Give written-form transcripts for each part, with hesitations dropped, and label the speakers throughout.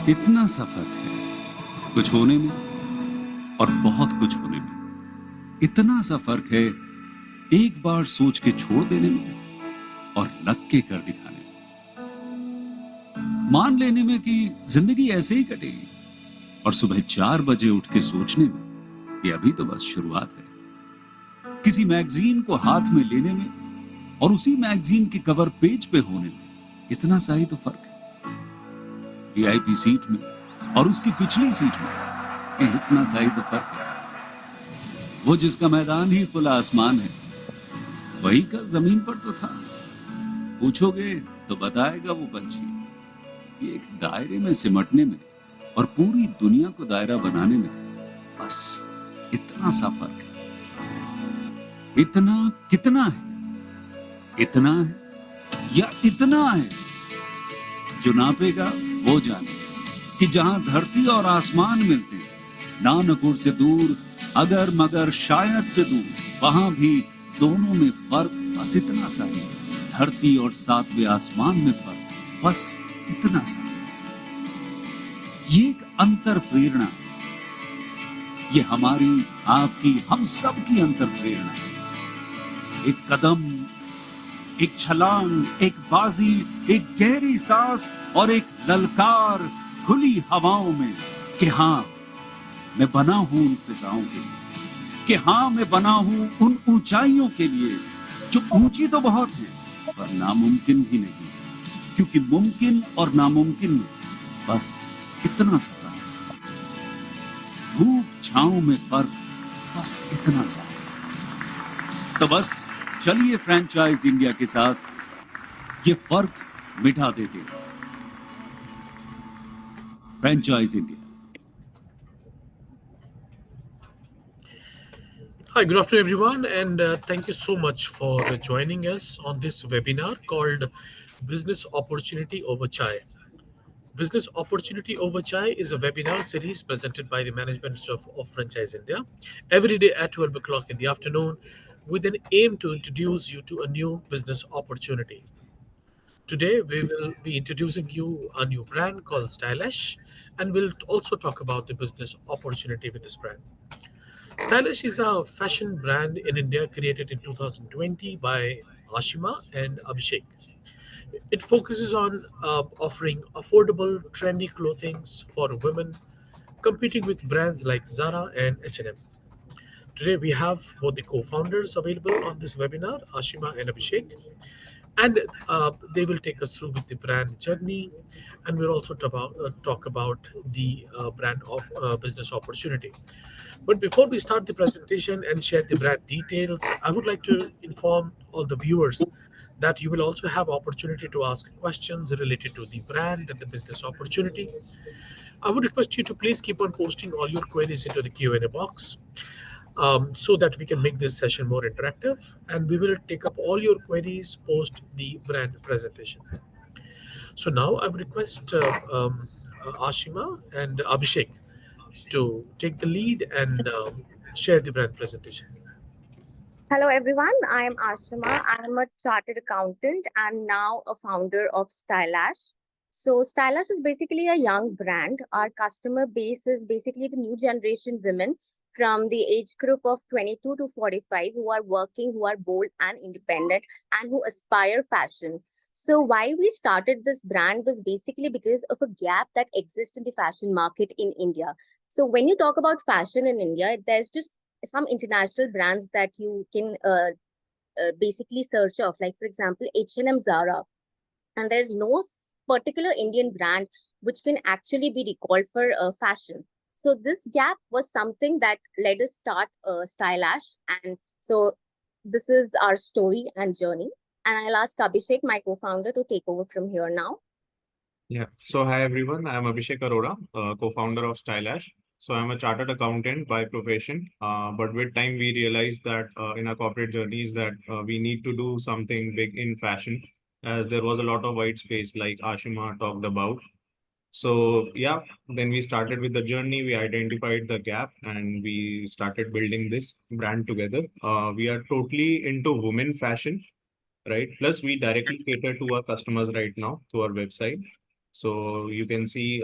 Speaker 1: इतना सा फर्क है कुछ होने में और बहुत कुछ होने में। इतना सा फर्क है एक बार सोच के छोड़ देने में और लग के कर दिखाने में। मान लेने में कि जिंदगी ऐसे ही कटेगी और सुबह 4 बजे उठ के सोचने में कि अभी तो बस शुरुआत है। किसी मैगजीन को हाथ में लेने में और उसी मैगजीन के कवर पेज पे होने में इतना सा ही तो फर्क है। वीआईपी सीट में और उसकी पिछली सीट में इतना सा ही तो फर्क है। वो जिसका मैदान ही खुला आसमान है वही कल जमीन पर तो था। पूछोगे तो बताएगा वो पंछी कि एक दायरे में सिमटने में और पूरी दुनिया को दायरा बनाने में बस इतना सा फर्क है। इतना कितना है? इतना है या इतना है? जो नापेगा वो जाने कि जहां धरती और आसमान मिलते हैं, नानपुर से दूर, अगर मगर शायद से दूर, वहां भी दोनों में फर्क बस इतना सा है। धरती और सातवें आसमान में फर्क बस इतना सा है। ये एक अंतर प्रेरणा है। ये हमारी, आपकी, हम सब की अंतर प्रेरणा है। एक कदम, एक छलांग, एक बाजी, एक गहरी सांस और एक ललकार खुली हवाओं में कि हाँ मैं बना हूं उन फिजाओं के लिए, कि हाँ मैं बना हूं उन ऊंचाइयों के लिए जो ऊंची तो बहुत है पर नामुमकिन भी नहीं, क्योंकि मुमकिन और नामुमकिन में बस इतना सा फर्क है। धूप छांव में फर्क बस इतना सा है। तो बस चलिए फ्रेंचाइज इंडिया के साथ ये फर्क मिटा देते हैं। Franchise India.
Speaker 2: Hi, good afternoon, everyone, and thank you so much for joining us on this webinar called Business Opportunity Over Chai. Business Opportunity Over Chai is a webinar series presented by the management of Franchise India every day at 12 o'clock in the afternoon with an aim to introduce you to a new business opportunity. Today, we will be introducing you a new brand called Stylish, and we'll also talk about the business opportunity with this brand. Stylish is a fashion brand in India created in 2020 by Ashima and Abhishek. It focuses on offering affordable, trendy clothing for women, competing with brands like Zara and H&M. Today, we have both the co-founders available on this webinar, Ashima and Abhishek, and they will take us through with the brand journey, and we'll also talk about the brand of business opportunity. But before we start the presentation and share the brand details, I would like to inform all the viewers that you will also have opportunity to ask questions related to the brand and the business opportunity. I would request you to please keep on posting all your queries into the Q&A box, so that we can make this session more interactive, and we will take up all your queries post the brand presentation. So now I would request Ashima and Abhishek to take the lead and share the brand presentation.
Speaker 3: Hello everyone, I am Ashima. I am a chartered accountant and now a founder of Stylash. So Stylash is basically a young brand. Our customer base is basically the new generation women from the age group of 22 to 45 who are working, who are bold and independent, and who aspire fashion. So why we started this brand was basically because of a gap that exists in the fashion market in India. So when you talk about fashion in India, there's just some international brands that you can basically search of, like for example H&M, Zara, and there's no particular Indian brand which can actually be recalled for fashion. So this gap was something that led us start Stylash, and so this is our story and journey. And I'll ask Abhishek, my co-founder, to take over from here now.
Speaker 4: Yeah. So hi everyone. I'm Abhishek Arora, co-founder of Stylash. So I'm a chartered accountant by profession. But with time we realized that in our corporate journeys that we need to do something big in fashion, as there was a lot of white space like Ashima talked about. So yeah, then we started with the journey. We identified the gap and we started building this brand together. We are totally into women fashion, right? Plus, we directly cater to our customers right now through our website. So you can see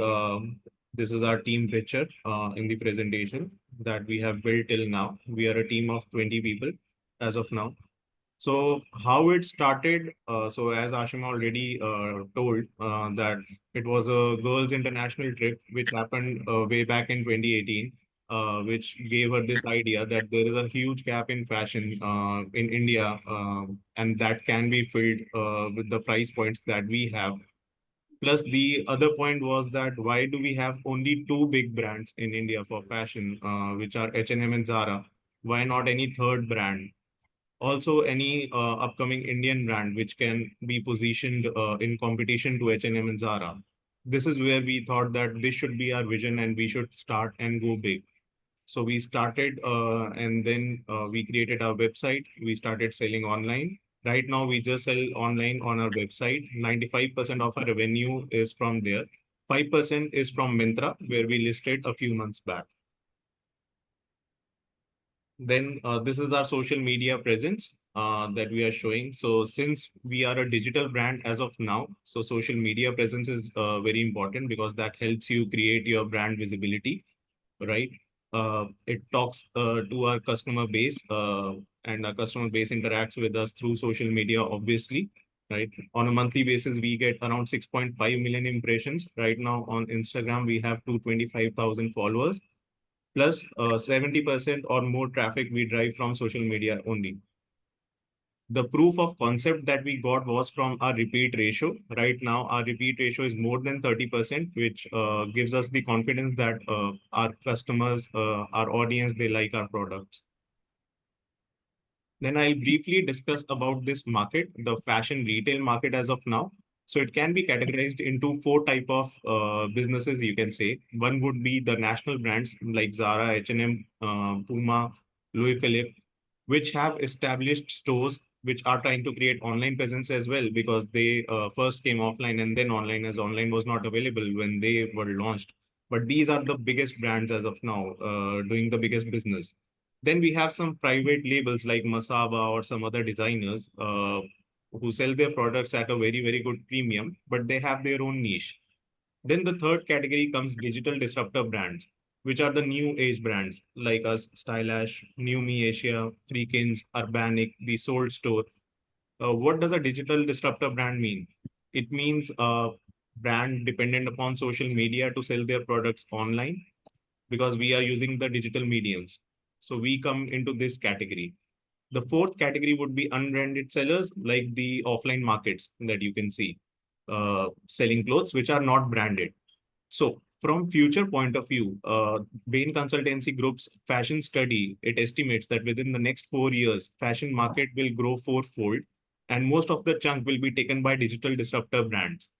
Speaker 4: this is our team picture in the presentation that we have built till now. We are a team of 20 people as of now. So how it started, so as Ashima already told that it was a girls' international trip which happened way back in 2018, which gave her this idea that there is a huge gap in fashion in India, and that can be filled with the price points that we have. Plus, the other point was that why do we have only two big brands in India for fashion, which are H&M and Zara? Why not any third brand? Also any upcoming Indian brand which can be positioned in competition to H&M and Zara. This is where we thought that this should be our vision and we should start and go big. So we started and then we created our website. We started selling online. Right now, we just sell online on our website. 95% of our revenue is from there. 5% is from Myntra, where we listed a few months back. Then this is our social media presence that we are showing. So since we are a digital brand as of now, so social media presence is very important because that helps you create your brand visibility, right? It talks to our customer base and our customer base interacts with us through social media, obviously, right? On a monthly basis, we get around 6.5 million impressions. Right now on Instagram, we have 225,000 followers plus 70% or more traffic we drive from social media only. The proof of concept that we got was from our repeat ratio. Right now, our repeat ratio is more than 30%, which gives us the confidence that our customers, our audience, they like our products. Then I'll briefly discuss about this market, the fashion retail market as of now. So it can be categorized into four type of businesses, you can say. One would be the national brands like Zara, H&M, Puma, Louis Philippe, which have established stores which are trying to create online presence as well because they first came offline and then online as online was not available when they were launched. But these are the biggest brands as of now doing the biggest business. Then we have some private labels like Masaba or some other designers who sell their products at a very, very good premium, but they have their own niche. Then the third category comes digital disruptor brands, which are the new age brands like us, Stylash, New Me Asia, Freakins, Urbanic, The Sold Store. What does a digital disruptor brand mean? It means a brand dependent upon social media to sell their products online because we are using the digital mediums. So we come into this category. The fourth category would be unbranded sellers, like the offline markets that you can see, selling clothes which are not branded. So from future point of view, Bain Consultancy Group's fashion study, it estimates that within the next 4 years, fashion market will grow fourfold, and most of the chunk will be taken by digital disruptor brands.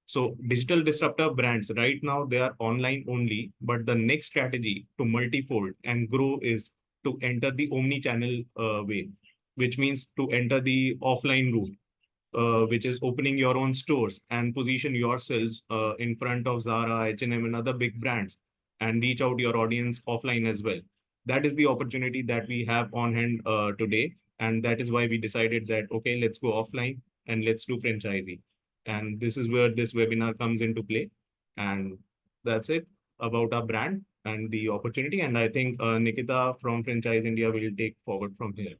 Speaker 4: So digital disruptor brands right now, they are online only, but the next strategy to multifold and grow is to enter the omni-channel way, which means to enter the offline route, which is opening your own stores and position yourselves in front of Zara, H&M, and other big brands, and reach out your audience offline as well. That is the opportunity that we have on hand today, and that is why we decided that okay, let's go offline and let's do franchising. And this is where this webinar comes into play. And that's it about our brand and the opportunity. And I think Nikita from Franchise India will take forward from here.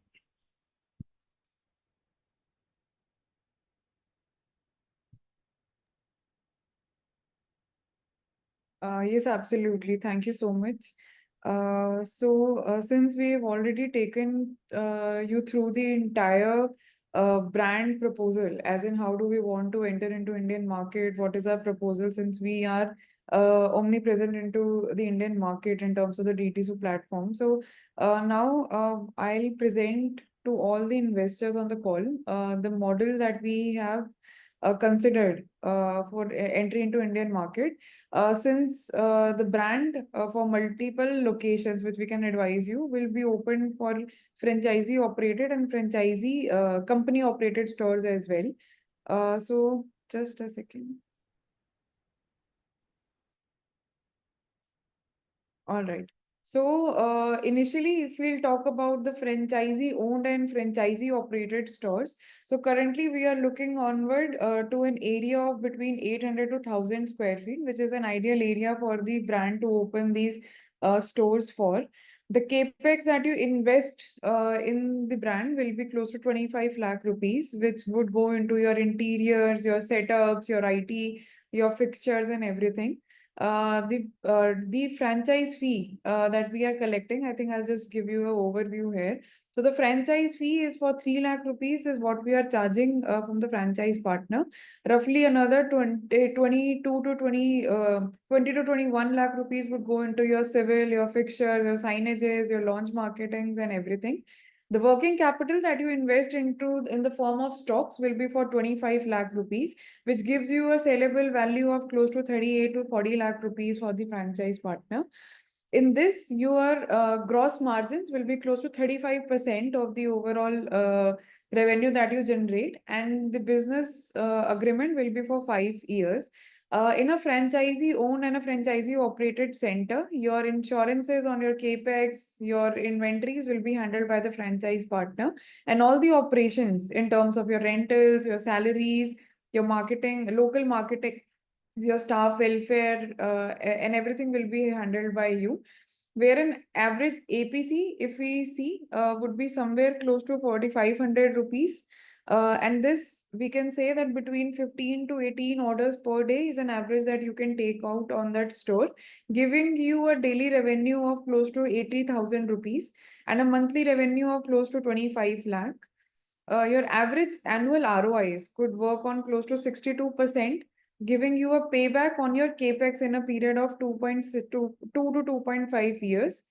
Speaker 5: Yes, absolutely. Thank you so much. Since we've already taken you through the entire brand proposal, as in how do we want to enter into Indian market, what is our proposal since we are omnipresent into the Indian market in terms of the DTC platform. So now I'll present to all the investors on the call. The model that we have considered for entry into Indian market, since the brand for multiple locations, which we can advise you, will be open for franchisee operated and franchisee company operated stores as well. So just a second. All right. So initially, if we'll talk about the franchisee owned and franchisee operated stores, so currently we are looking onward to an area of between 800 to 1000 square feet, which is an ideal area for the brand to open these stores for. The capex that you invest in the brand will be close to 25 lakh rupees, which would go into your interiors, your setups, your IT, your fixtures, and everything. The franchise fee that we are collecting, I think I'll just give you an overview here. So the franchise fee is for 3 lakh rupees is what we are charging from the franchise partner. Roughly another 22 to 20 to 21 lakh rupees would go into your civil, your fixture, your signages, your launch marketings and everything. The working capital that you invest into in the form of stocks will be for 25 lakh rupees, which gives you a sellable value of close to 38 to 40 lakh rupees for the franchise partner. In this, your gross margins will be close to 35% of the overall revenue that you generate, and the business agreement will be for 5 years. In a franchisee owned and a franchisee operated center, your insurances on your capex, your inventories will be handled by the franchise partner, and all the operations in terms of your rentals, your salaries, your marketing, local marketing, your staff welfare, and everything will be handled by you. Where an average APC, if we see, would be somewhere close to 4,500 rupees. And this, we can say that between 15 to 18 orders per day is an average that you can take out on that store, giving you a daily revenue of close to 80,000 rupees and a monthly revenue of close to 25 lakh. Your average annual ROIs could work on close to 62%, giving you a payback on your capex in a period of 2 to 2.5 years.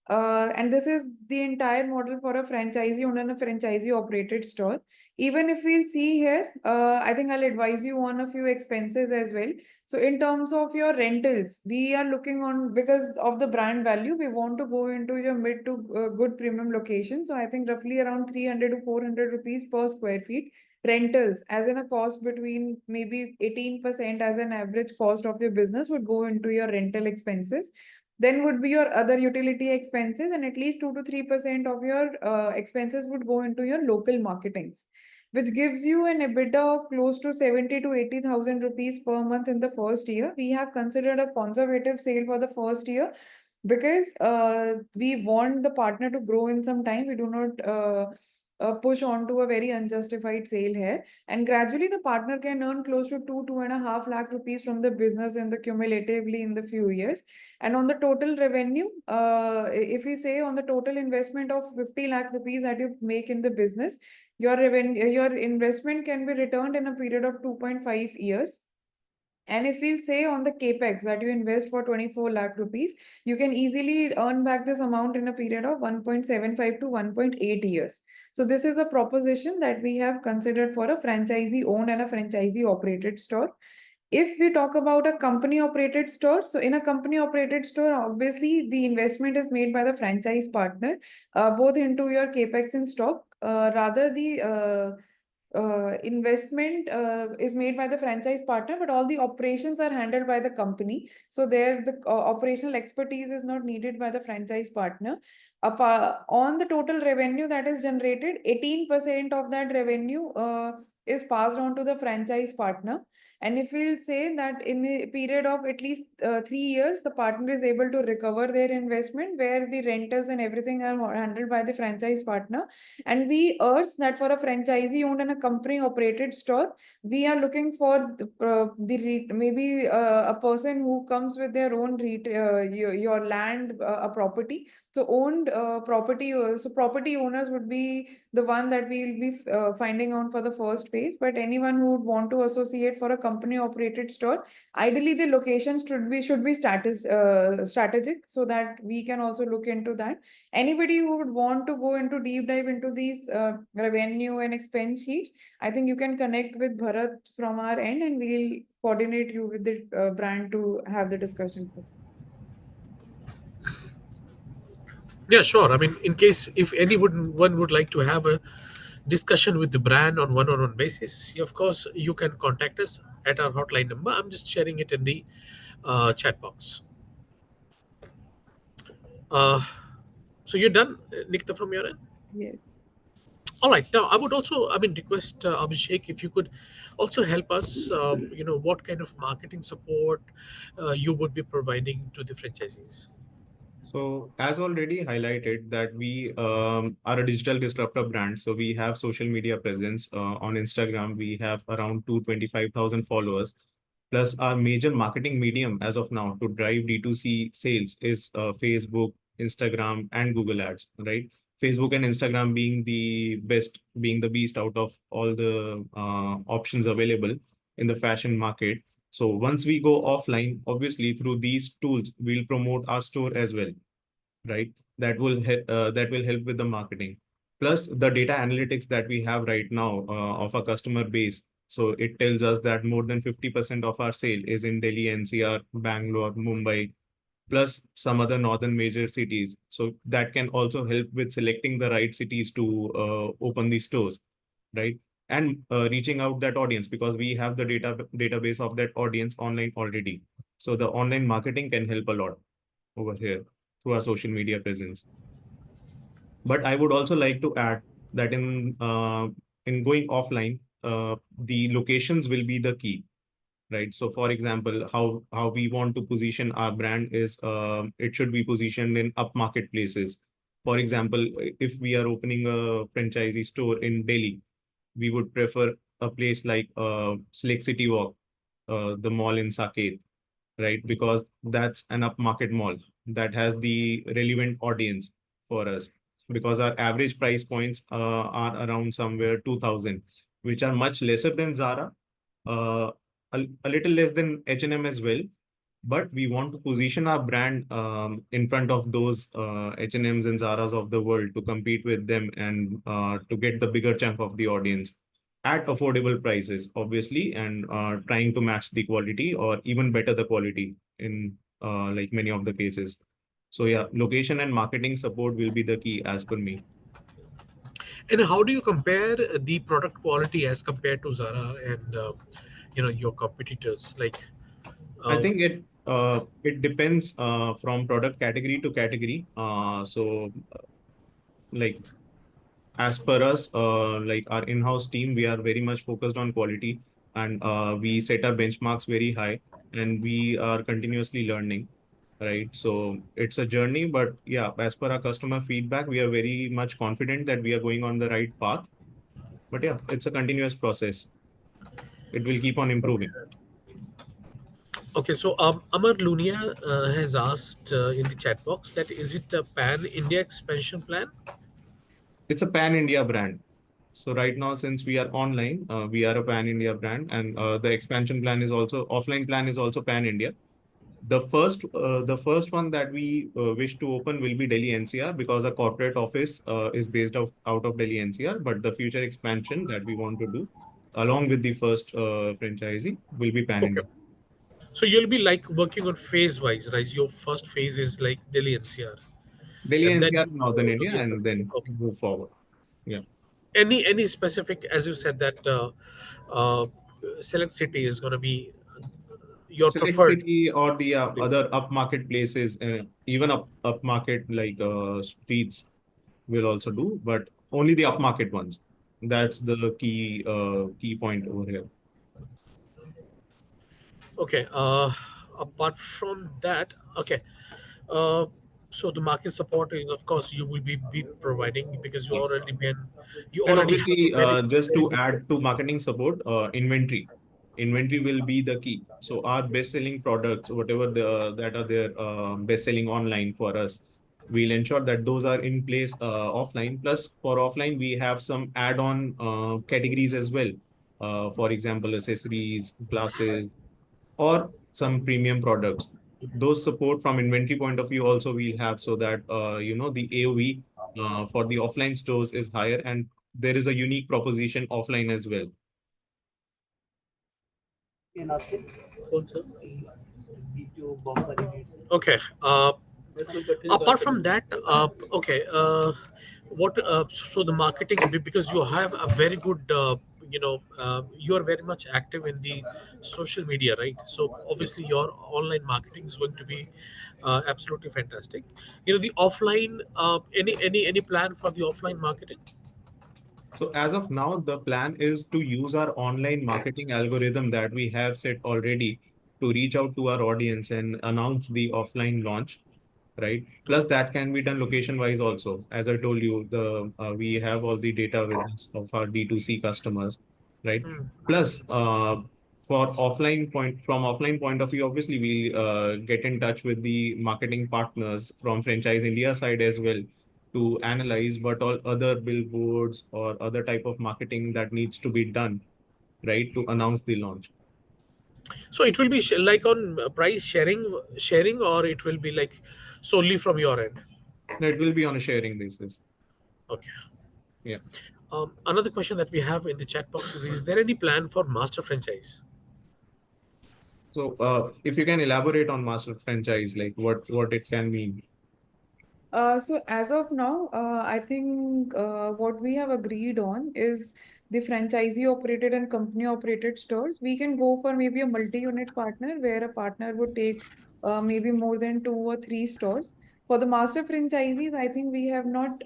Speaker 5: And this is the entire model for a franchisee owned and a franchisee operated store. Even if we'll see here, I think I'll advise you on a few expenses as well. So in terms of your rentals, we are looking on, because of the brand value, we want to go into your mid to good premium location. So I think roughly around 300 to 400 rupees per square feet. Rentals, as in a cost between maybe 18% as an average cost of your business, would go into your rental expenses. Then would be your other utility expenses, and at least 2 to 3% of your expenses would go into your local marketings, which gives you an EBITDA of close to 70 to 80,000 rupees per month in the first year. We have considered a conservative sale for the first year because we want the partner to grow in some time. We do not push on to a very unjustified sale here. And gradually the partner can earn close to 2.5 lakh rupees from the business in the cumulatively in the few years. And on the total revenue, if we say on the total investment of 50 lakh rupees that you make in the business, your revenue, your investment can be returned in a period of 2.5 years. And if we say on the capex that you invest for 24 lakh rupees, you can easily earn back this amount in a period of 1.75 to 1.8 years. So this is a proposition that we have considered for a franchisee owned and a franchisee operated store. If we talk about a company operated store, so in a company operated store, obviously the investment is made by the franchise partner, both into your capex and stock. Rather, the investment is made by the franchise partner, but all the operations are handled by the company. So there, the operational expertise is not needed by the franchise partner. On the total revenue that is generated, 18% of that revenue is passed on to the franchise partner. And if we'll say that in a period of at least 3 years, the partner is able to recover their investment, where the rentals and everything are handled by the franchise partner. And we urge that for a franchisee owned and a company operated store, we are looking for maybe a person who comes with their own your land, a property. So owned property, so property owners would be the one that we'll be finding out for the first phase. But anyone who would want to associate for a company operated store, ideally the locations should be strategic, so that we can also look into that. Anybody who would want to go into deep dive into these revenue and expense sheets, I think you can connect with Bharat from our end, and we'll coordinate you with the brand to have the discussion first.
Speaker 2: Yeah, sure. I mean, in case if anyone one would like to have a discussion with the brand on one-on-one basis, of course, you can contact us at our hotline number. I'm just sharing it in the chat box. Uh, so you're done, Nikita, from your end?
Speaker 5: Yes.
Speaker 2: All right. Now, I would also, I mean, request Abhishek if you could also help us, what kind of marketing support you would be providing to the franchisees.
Speaker 4: So as already highlighted that we are a digital disruptor brand. So we have social media presence on Instagram. We have around 225,000 followers. Plus our major marketing medium as of now to drive D2C sales is Facebook, Instagram, and Google Ads, right? Facebook and Instagram being the best, being the beast out of all the options available in the fashion market. So once we go offline, obviously through these tools, we'll promote our store as well, right? That will help with the marketing. Plus the data analytics that we have right now of our customer base. So it tells us that more than 50% of our sale is in Delhi, NCR, Bangalore, Mumbai, plus some other northern major cities. So that can also help with selecting the right cities to open these stores, right? And reaching out that audience because we have the database of that audience online already. So the online marketing can help a lot over here through our social media presence. But I would also like to add that in going offline, the locations will be the key, right? So for example, how we want to position our brand is it should be positioned in upmarket places. For example, if we are opening a franchisee store in Delhi, we would prefer a place like Select City Walk, the mall in Saket, right? Because that's an upmarket mall that has the relevant audience for us. Because our average price points are around somewhere 2000, which are much lesser than Zara, uh, a little less than H&M as well. But we want to position our brand in front of those H&Ms and Zaras of the world to compete with them and to get the bigger chunk of the audience at affordable prices, obviously, and trying to match the quality or even better the quality in like many of the cases. So yeah, location and marketing support will be the key as per me.
Speaker 2: And how do you compare the product quality as compared to Zara and your competitors? Like,
Speaker 4: I
Speaker 2: uh,
Speaker 4: think it depends from product category to category. Like as per us, like our in-house team, we are very much focused on quality and we set our benchmarks very high and we are continuously learning, right? So it's a journey, but yeah, as per our customer feedback, we are very much confident that we are going on the right path. But yeah, it's a continuous process. It will keep on improving.
Speaker 2: okay, so Amar Lunia has asked in the chat box that is it a pan India expansion plan?
Speaker 4: It's a pan-India brand. So right now, since we are online, we are a pan-India brand, and the expansion plan is also offline plan is also pan-India. The first one that we wish to open will be Delhi NCR because our corporate office is based out of Delhi NCR. But the future expansion that we want to do, along with the first franchisee, will be
Speaker 2: Okay.
Speaker 4: pan-India.
Speaker 2: So you'll be like working on phase wise, right? Your first phase is like Delhi NCR,
Speaker 4: Delhi
Speaker 2: and then
Speaker 4: NCR,
Speaker 2: you
Speaker 4: Northern
Speaker 2: go to
Speaker 4: India,
Speaker 2: the other.
Speaker 4: and then
Speaker 2: Okay.
Speaker 4: move forward. Yeah.
Speaker 2: Any specific, as you said that uh, select city is going to be your
Speaker 4: Select
Speaker 2: preferred.
Speaker 4: city or the other upmarket places, even upmarket like streets will also do, but only the upmarket ones. That's the key point over here.
Speaker 2: Okay. Apart from that, okay. Uh, so the market support is, of course, you will be providing because
Speaker 4: Yes.
Speaker 2: you
Speaker 4: And
Speaker 2: already have a
Speaker 4: obviously,
Speaker 2: very
Speaker 4: just
Speaker 2: very
Speaker 4: to
Speaker 2: good.
Speaker 4: add to marketing support, inventory. Inventory will be the key. So our best-selling products, whatever that are their best-selling online for us, We'll ensure that those are in place offline. Plus, for offline, we have some add-on categories as well. For example, accessories, glasses, or some premium products. Those support from inventory point of view also we'll have, so that the AOV for the offline stores is higher, and there is a unique proposition offline as well.
Speaker 2: Okay. Apart from that, okay. What? So the marketing, because you have a very good, you are very much active in the social media, right? So obviously your online marketing is going to be absolutely fantastic. The offline. Any plan for the offline marketing?
Speaker 4: So as of now, the plan is to use our online marketing algorithm that we have set already to reach out to our audience and announce the offline launch, right? Plus, that can be done location wise also. As I told you, the we have all the data with us of our D2C customers, right?
Speaker 2: Hmm.
Speaker 4: Plus, for offline point of view, obviously we get in touch with the marketing partners from Franchise India side as well to analyze what all other billboards or other type of marketing that needs to be done, right, to announce the launch.
Speaker 2: So it will be like on price sharing, or it will be like solely from your end.
Speaker 4: No, it will be on a sharing basis.
Speaker 2: Okay.
Speaker 4: Yeah.
Speaker 2: Another question that we have in the chat box is there any plan for master franchise?
Speaker 4: So, if you can elaborate on master franchise, like what it can mean.
Speaker 5: So as of now, I think what we have agreed on is the franchisee operated and company operated stores. We can go for maybe a multi-unit partner where a partner would take maybe more than 2 or 3 stores. For the master franchisees, I think we have not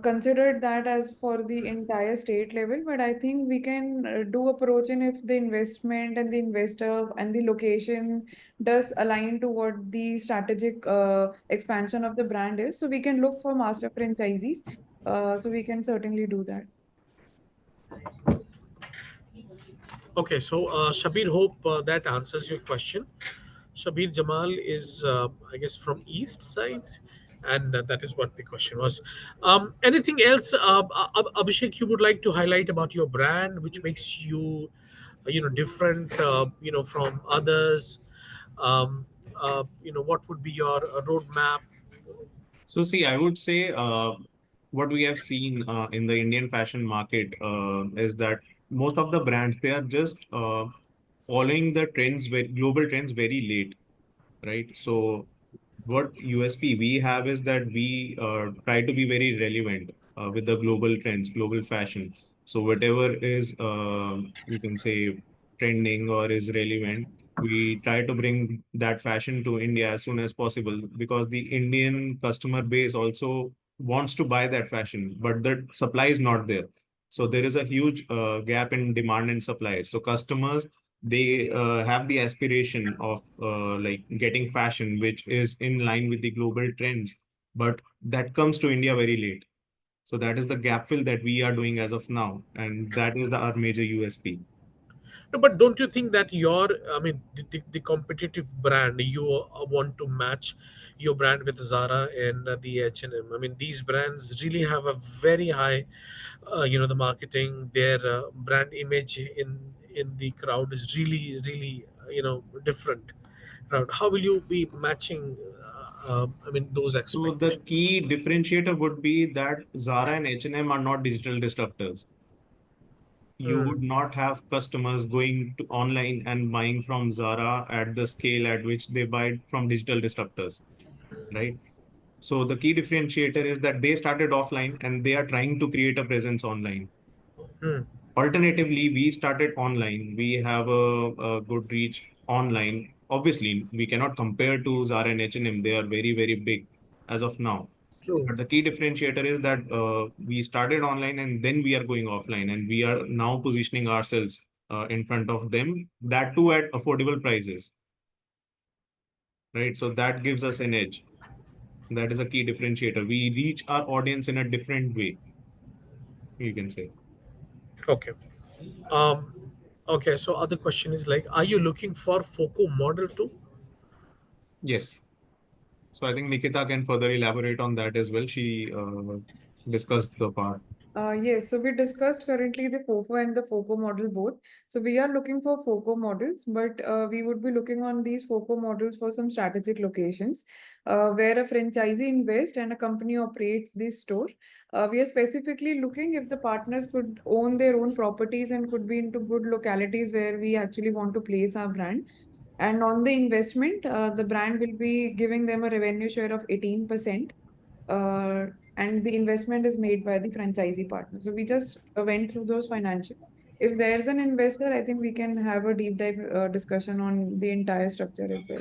Speaker 5: considered that as for the entire state level, but I think we can do approach in if the investment and the investor and the location does align to what the strategic expansion of the brand is. So we can look for master franchisees. So we can certainly do that.
Speaker 2: Okay, so Shabir, hope that answers your question. Shabir Jamal is, I guess, from East Side, and that is what the question was. Anything else, Abhishek, you would like to highlight about your brand, which makes you, different, from others? Um, what would be your roadmap?
Speaker 4: So, see, I would say what we have seen in the Indian fashion market is that most of the brands, they are just following the trends, global trends, very late, right? So what USP we have is that we try to be very relevant with the global trends, global fashion. So whatever is you can say trending or is relevant, we try to bring that fashion to India as soon as possible, because the Indian customer base also wants to buy that fashion, but the supply is not there. So there is a huge gap in demand and supply. So customers, they have the aspiration of like getting fashion which is in line with the global trends, but that comes to India very late. So that is the gap fill that we are doing as of now, and that is our major USP.
Speaker 2: No, but don't you think that I mean, the competitive brand, you want to match your brand with Zara and the H&M? I mean, these brands really have a very high, the marketing, their brand image in the crowd is really, really, different crowd. How will you be matching, I mean, those
Speaker 4: So the
Speaker 2: expectations?
Speaker 4: key differentiator would be that Zara and H&M are not digital disruptors. You
Speaker 2: Hmm.
Speaker 4: would not have customers going to online and buying from Zara at the scale at which they buy from digital disruptors, right? So the key differentiator is that they started offline and they are trying to create a presence online.
Speaker 2: Hmm.
Speaker 4: Alternatively, we started online. We have a good reach online. Obviously, we cannot compare to Zara and H&M. They are very, very big as of now.
Speaker 2: True.
Speaker 4: But the key differentiator is that we started online and then we are going offline, and we are now positioning ourselves in front of them, that too at affordable prices, right? So that gives us an edge. That is a key differentiator. We reach our audience in a different way, you can say.
Speaker 2: Okay. Um, okay. So other question is like, are you looking for FOCO model too?
Speaker 4: Yes. So I think Nikita can further elaborate on that as well. She discussed the part.
Speaker 5: Yes, so we discussed currently the FOFO and the FOCO model both. So we are looking for FOCO models, but we would be looking on these FOCO models for some strategic locations where a franchisee invests and a company operates the store. We are specifically looking if the partners could own their own properties and could be into good localities where we actually want to place our brand. And on the investment, the brand will be giving them a revenue share of 18%. Uh, and the investment is made by the franchisee partner. So we just went through those financials. If there's an investor, I think we can have a deep dive discussion on the entire structure as well.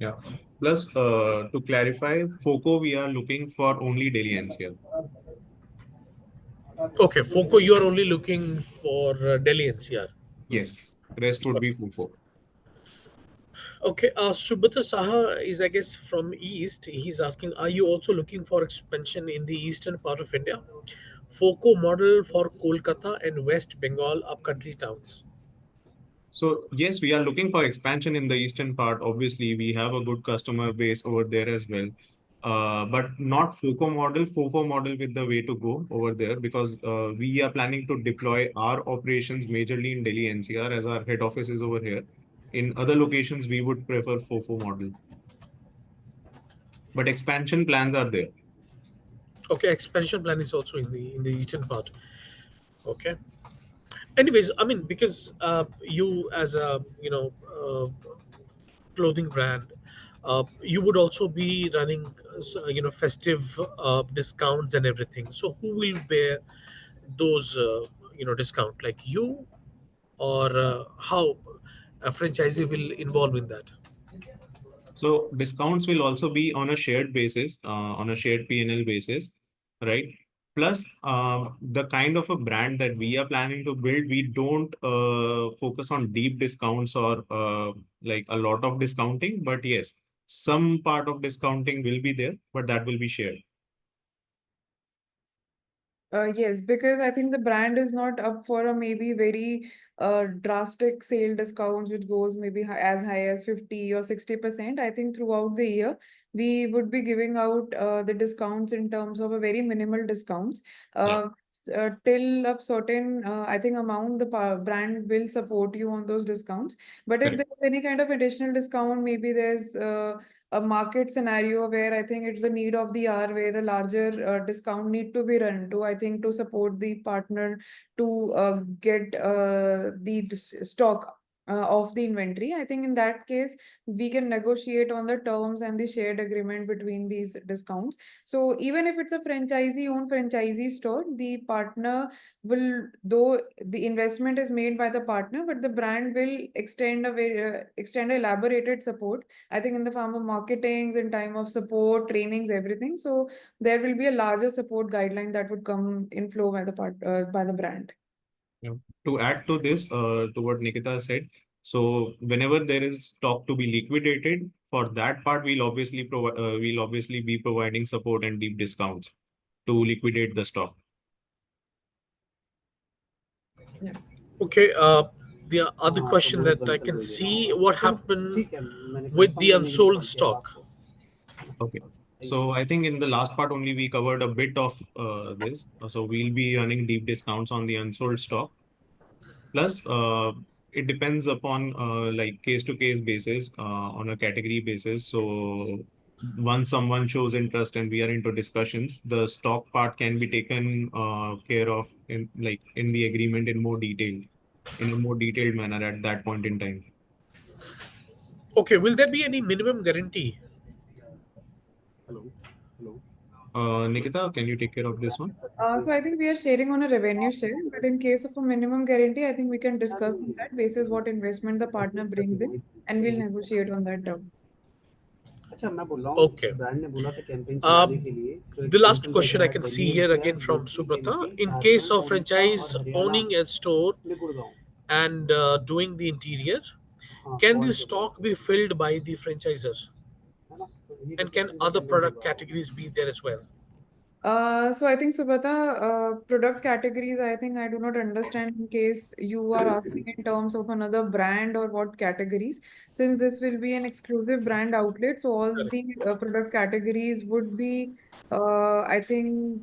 Speaker 4: Yeah. Plus, to clarify, FOCO, we are looking for only Delhi NCR.
Speaker 2: Okay, FOCO, you are only looking for Delhi NCR.
Speaker 4: Yes. Rest would be FOFO.
Speaker 2: Okay, Subhata Saha is, I guess, from East. He's asking, are you also looking for expansion in the eastern part of India? FOCO model for Kolkata and West Bengal upcountry towns.
Speaker 4: So yes, we are looking for expansion in the eastern part. Obviously, we have a good customer base over there as well. But not FOCO model, FOFO model with the way to go over there because we are planning to deploy our operations majorly in Delhi NCR as our head office is over here. In other locations, we would prefer FOFO model. But expansion plans are there.
Speaker 2: Okay, expansion plan is also in the eastern part. Okay. Anyways, I mean, because you as a clothing brand, you would also be running festive discounts and everything. So who will bear those discount, like you, or how a franchisee will involve in that?
Speaker 4: So discounts will also be on a shared basis, on a shared P&L basis, right? Plus, the kind of a brand that we are planning to build, we don't focus on deep discounts or like a lot of discounting. But yes, some part of discounting will be there, but that will be shared.
Speaker 5: Yes, because I think the brand is not up for a maybe very drastic sale discounts, which goes maybe as high as 50 or 60%. I think throughout the year, we would be giving out the discounts in terms of a very minimal discounts.
Speaker 4: Yeah,
Speaker 5: Till a certain, I think, amount, the brand will support you on those discounts. But if
Speaker 4: correct.
Speaker 5: there's any kind of additional discount, maybe there's a market scenario where I think it's the need of the hour where a larger discount need to be run to, I think, to support the partner to get the stock of the inventory. I think in that case, we can negotiate on the terms and the shared agreement between these discounts. So even if it's a franchisee-owned franchisee store, the partner will, though the investment is made by the partner, but the brand will extend a very extend elaborated support, I think, in the form of marketings, in time of support, trainings, everything. So there will be a larger support guideline that would come in flow by the by the brand.
Speaker 4: Yeah. To add to this, to what Nikita said, so whenever there is stock to be liquidated, for that part, we'll obviously be providing support and deep discounts to liquidate the stock.
Speaker 5: Yeah.
Speaker 2: Okay, the other question that I can see, what happened with the unsold stock?
Speaker 4: Okay. So I think in the last part only we covered a bit of this. So we'll be running deep discounts on the unsold stock. Plus, it depends upon like case to case basis, on a category basis. So once someone shows interest and we are into discussions, the stock part can be taken care of in like in the agreement in more detail, in a more detailed manner at that point in time.
Speaker 2: Okay, will there be any minimum guarantee?
Speaker 4: Nikita, can you take care of this one?
Speaker 5: So I think we are sharing on a revenue share, but in case of a minimum guarantee, I think we can discuss on that basis what investment the partner brings in, and we'll negotiate on that term.
Speaker 2: Okay. The last question I can see here again from Subrata. In case of franchise owning a store and doing the interior, can the stock be filled by the franchisor? And can other product categories be there as well?
Speaker 5: So I think Subhata, product categories, I think I do not understand in case you are asking in terms of another brand or what categories. Since this will be an exclusive brand outlet, so all the product categories would be, I think,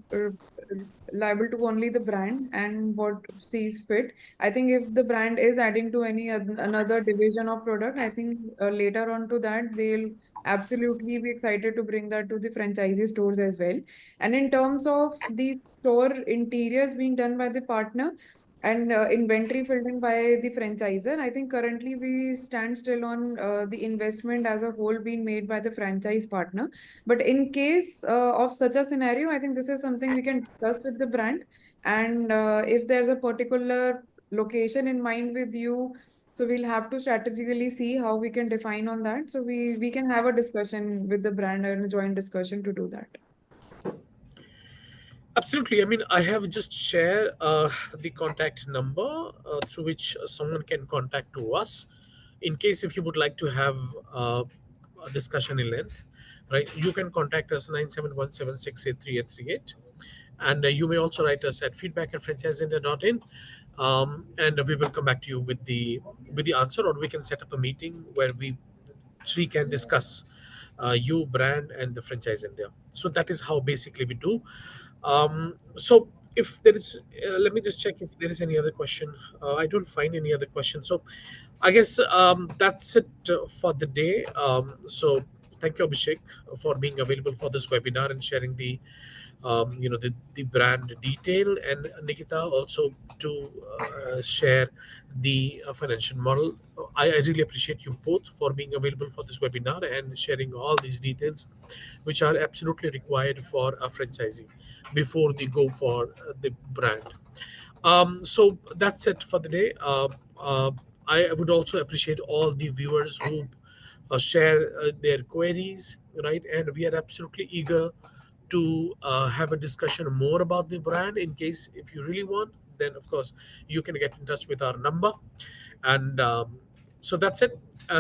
Speaker 5: liable to only the brand and what sees fit. I think if the brand is adding to any another division of product, I think later on to that, they'll absolutely be excited to bring that to the franchisee stores as well. And in terms of the store interiors being done by the partner and inventory filled in by the franchisor, I think currently we stand still on the investment as a whole being made by the franchise partner. But in case of such a scenario, I think this is something we can discuss with the brand. And if there's a particular location in mind with you, so we'll have to strategically see how we can define on that. So we can have a discussion with the brand and a joint discussion to do that.
Speaker 2: Absolutely. I mean, I have just shared the contact number through which someone can contact to us in case if you would like to have a discussion in length, right? You can contact us 9717683838, and you may also write us at feedback@franchiseindia.in, and we will come back to you with the answer, or we can set up a meeting where we three can discuss you, brand, and the franchise India. So that is how basically we do. So if there is, let me just check if there is any other question. I don't find any other question. So I guess that's it for the day. So thank you, Abhishek, for being available for this webinar and sharing the brand detail, and Nikita also to share the financial model. I really appreciate you both for being available for this webinar and sharing all these details, which are absolutely required for a franchisee before they go for the brand. So that's it for the day. I would also appreciate all the viewers who share their queries, right? And we are absolutely eager to have a discussion more about the brand. In case if you really want, then of course you can get in touch with our number. And so that's it.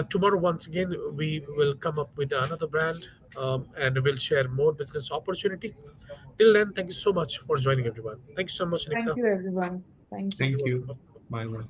Speaker 2: Tomorrow, once again, we will come up with another brand, and we'll share more business opportunity. Till then, thank you so much for joining, everyone. Thank you so much,
Speaker 5: Thank
Speaker 2: Nikita.
Speaker 5: you, everyone. Thank you.
Speaker 4: Thank
Speaker 2: You're
Speaker 4: you.
Speaker 2: welcome.
Speaker 4: Bye bye.